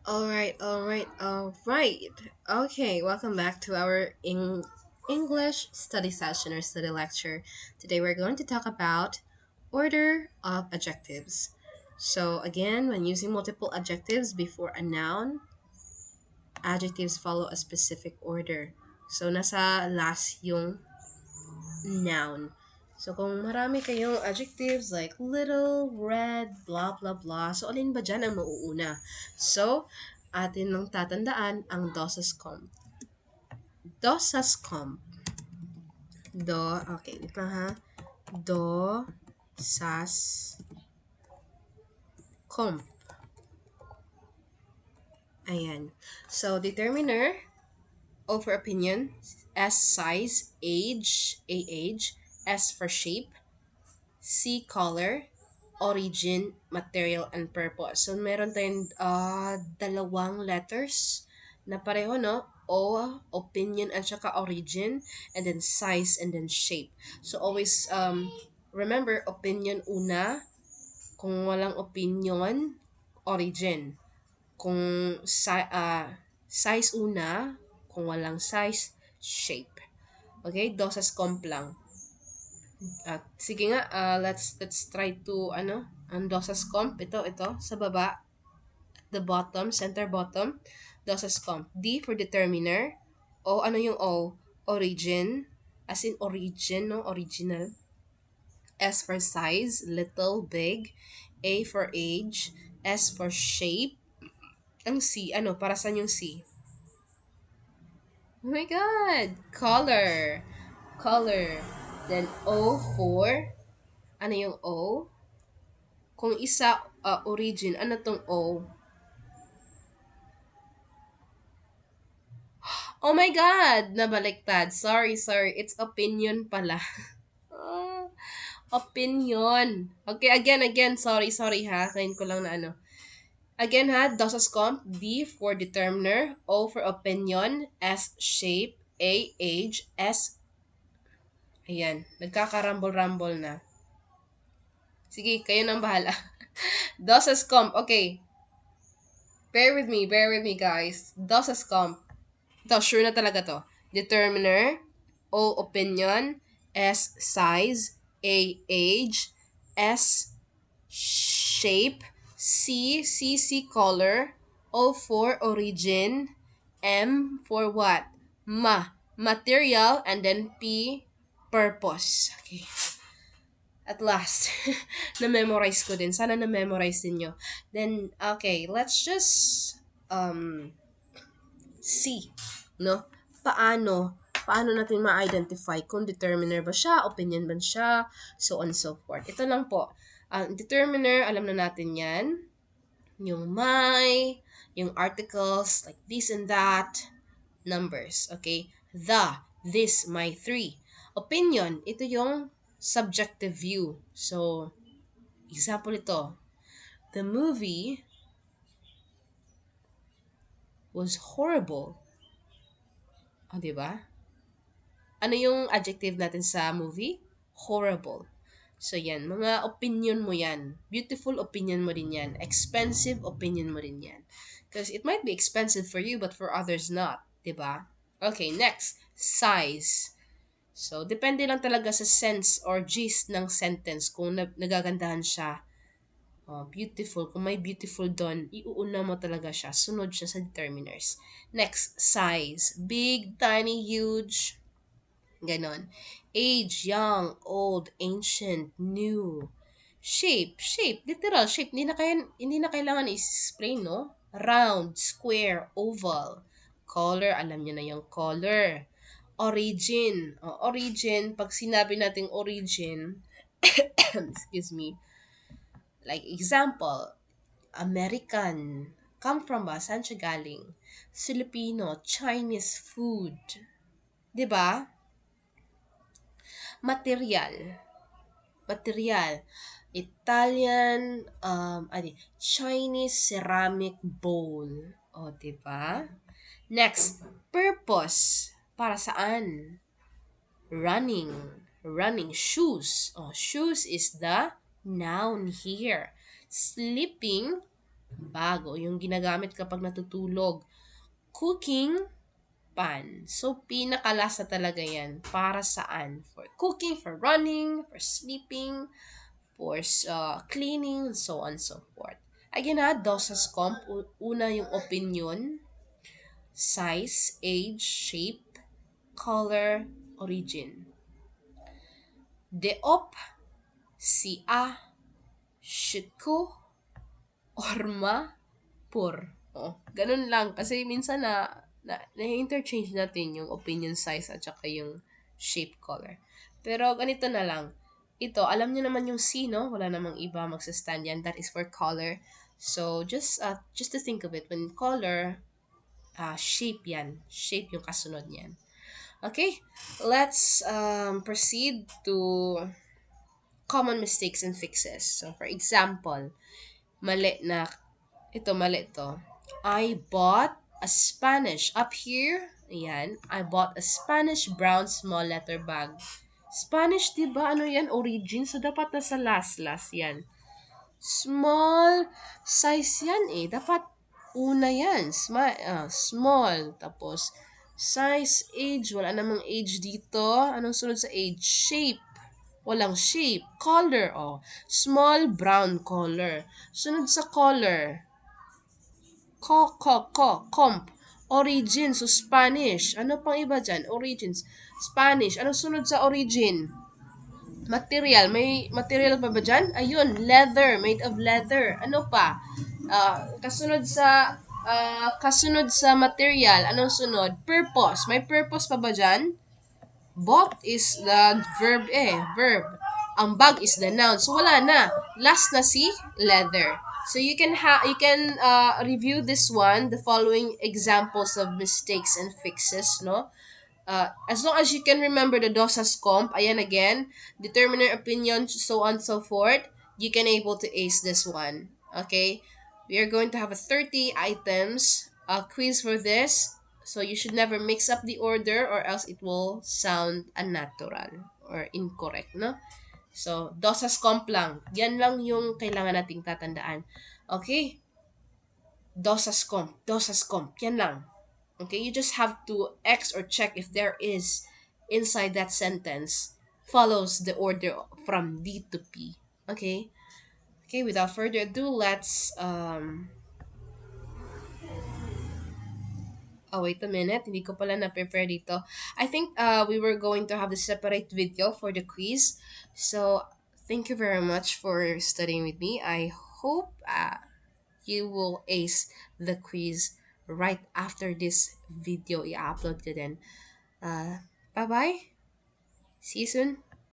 All right. Okay, welcome back to our English study session or study lecture. Today we're going to talk about order of adjectives. So again, when using multiple adjectives before a noun, adjectives follow a specific order. So nasa last yung noun. So kung marami kayong adjectives like little, red, blah blah blah, so alin ba dyan ang mauuna? So, atin lang tatandaan ang dosas comp. Dosas comp. Okay, wait lang ha. Do, sas, comp. Ayan. So, determiner, O for opinion, S size, age, S for shape, C color, origin, material, and purpose. So, meron tayong dalawang letters na pareho, no? O, opinion, at saka origin, and then size, and then shape. So, always remember, opinion una. Kung walang opinion, origin. Kung size una, kung walang size, shape. Okay? Dosas comp lang. Sige nga, let's try to ang dosas comp ito sa baba, the bottom, center bottom, dosas comp. D for determiner. O ano yung O? Origin, as in origin, no? Original. S for size, little, big. A for age. S for shape. Ang C, ano? Para saan yung C? Oh my God! Color. Then O for, ano yung O? Kung isa, origin, ano tong O? Oh my God! Nabaliktad. Sorry. It's opinion pala. Ah, opinion. Okay, again. Sorry ha. Kain ko lang na ano. Again ha, dosas comp. D for determiner. O for opinion. S shape. A age. S. Ayan. Nagkakarambol-rambol na. Sige, kayo nang bahala. Dosas comp. Okay. Bear with me guys. Dosas comp. Ito, sure na talaga to. Determiner, O opinion, S size, A age, S shape, C color, O for origin, M for what? Material, and then P purpose. Okay. At last, na-memorize ko din. Sana na-memorize din nyo. Then, okay, let's just see, no? Paano natin ma-identify kung determiner ba siya, opinion ba siya, so on and so forth. Ito lang po. Ang determiner, alam na natin yan. Yung my, yung articles, like this and that, numbers, okay? This, my, three. Opinion, ito yung subjective view. So, example ito. The movie was horrible. O, diba? Ano yung adjective natin sa movie? Horrible. So, yan. Mga opinion mo yan. Beautiful opinion mo din yan. Expensive opinion mo din yan. Because it might be expensive for you, but for others not. Diba? Okay, next. Size. So, depende lang talaga sa sense or gist ng sentence kung nagagandahan siya. Beautiful. Kung may beautiful doon, iuuna mo talaga siya. Sunod siya sa determiners. Next, size. Big, tiny, huge. Ganon. Age, young, old, ancient, new. Shape, literal shape. Hindi na kailangan i-explain, no? Round, square, oval. Color, alam niyo na yung color. Origin. Origin, pag sinabi nating origin, excuse me, like example, American. Come from ba? Saan siya galing? Filipino, Chinese food. 'Di ba? Material. Italian, Chinese ceramic bowl. O, diba? Next, purpose. Para saan? Running. Shoes. Shoes is the noun here. Sleeping, Bag o yung ginagamit kapag natutulog. Cooking pan. So, pinakalasa talaga yan. Para saan? For cooking, for running, for sleeping, for cleaning, so on and so forth. Again ha, dosas comp. Una yung opinion, size, age, shape, color, origin. Deop, si a, shiku, orma, pur. Oh, ganun lang. Kasi minsan na-interchange natin yung opinion size at saka yung shape color. Pero ganito na lang. Ito, alam niyo naman yung C, no? Wala namang iba magsastand yan. That is for color. So, just to think of it, when color, shape yan. Shape yung kasunod niyan. Okay, let's proceed to common mistakes and fixes. So, for example, mali na mali to. I bought a Spanish. Up here, ayan, I bought a Spanish brown small leather bag. Spanish, di ba? Ano yan? Origin. So, dapat nasa last yan. Small size yan eh. Dapat una yan. Small. Tapos, size, age. Wala namang age dito. Anong sunod sa age? Shape. Walang shape. Color, oh. Small brown color. Sunod sa color. Comp. Origin, so Spanish. Ano pang iba dyan? Origins. Spanish. Ano sunod sa origin? Material. May material pa ba dyan? Ayun, leather. Made of leather. Ano pa? Kasunod sa material. Anong sunod? Purpose. May purpose pa ba dyan? Bought is the verb verb. Ang bag is the noun. So wala na. Last na si leather. So you can review this one, the following examples of mistakes and fixes, no? As long as you can remember the dosas comp, ayan again, determiner, opinion, so on and so forth, you can able to ace this one. Okay? We are going to have a 30 items quiz for this. So you should never mix up the order or else it will sound unnatural or incorrect, no? So, dosas comp lang. Yan lang yung kailangan nating tatandaan. Okay? Dosas comp. Yan lang. Okay, you just have to X or check if there is inside that sentence follows the order from D to P. Okay? Okay, without further ado, let's oh, wait a minute. Hindi ko pala na-prepare dito. I think we were going to have a separate video for the quiz. So, thank you very much for studying with me. I hope you will ace the quiz right after this video i-upload ko din. Bye-bye. See you soon.